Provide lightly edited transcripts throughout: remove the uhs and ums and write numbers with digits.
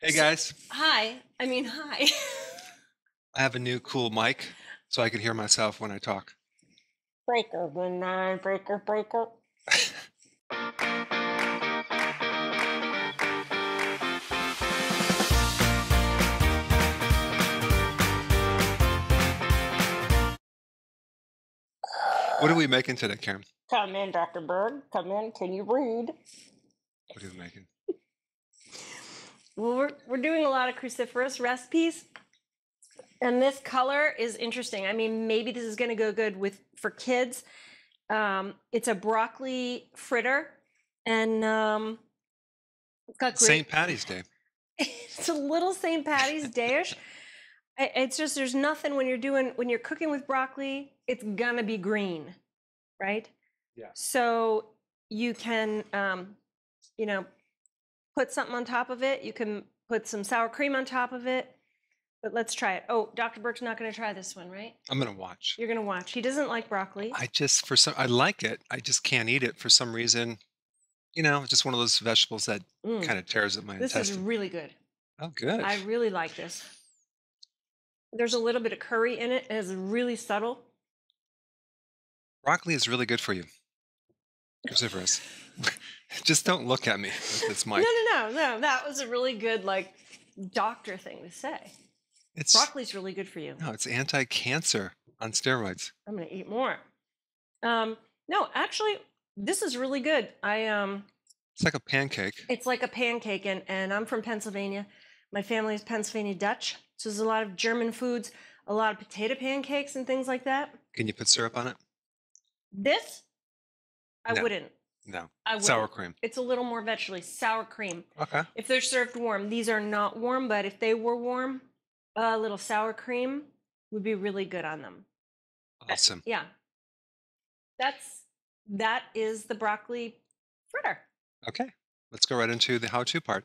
Hey guys, Hi. Hi. I have a new cool mic so I can hear myself when I talk. Breaker, good night, breaker, breaker. What are we making today, Karen? Come in, Dr. Berg. Come in. Can you read? What are we making? Well, we're doing a lot of cruciferous recipes, and this color is interesting. I mean, maybe this is going to go good for kids. It's a broccoli fritter, and it's got great. St. Patty's Day. It's a little St. Patty's Day-ish. It's just there's nothing when you're cooking with broccoli, it's gonna be green, right? Yeah. So you can put something on top of it. You can put some sour cream on top of it. But let's try it. Oh, Dr. Berg's not gonna try this one, right? I'm gonna watch. You're gonna watch. He doesn't like broccoli. I like it. I just can't eat it for some reason. It's just one of those vegetables that kind of tears at my This is intestine. really good. Oh, good. I really like this. There's a little bit of curry in it. It's really subtle. Broccoli is really good for you. Cruciferous. Just don't look at me with this mic. No. That was a really good doctor thing to say. Broccoli's really good for you. No, it's anti-cancer on steroids. I'm gonna eat more. No, actually, this is really good. It's like a pancake. It's like a pancake, and I'm from Pennsylvania. My family is Pennsylvania Dutch, so there's a lot of German foods, a lot of potato pancakes and things like that. Can you put syrup on it? This, I No. wouldn't. No. I wouldn't. Sour cream. It's a little more vegetable, sour cream. Okay. If they're served warm, these are not warm, but if they were warm, a little sour cream would be really good on them. Awesome. Yeah. That is the broccoli fritter. Okay. Let's go right into the how-to part.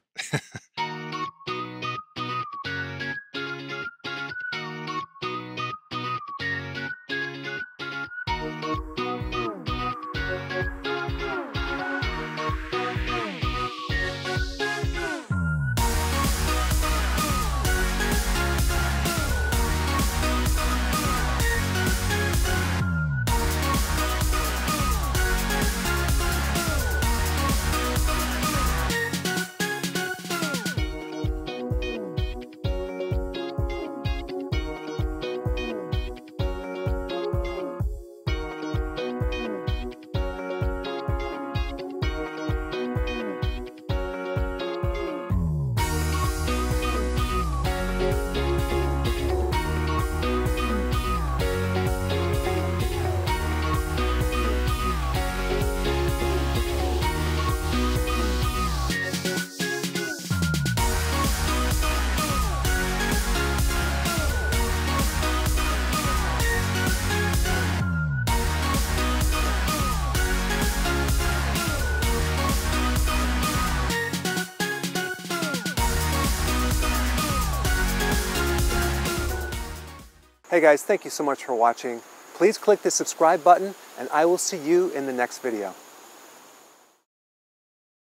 Hey guys, thank you so much for watching. Please click the subscribe button and I will see you in the next video.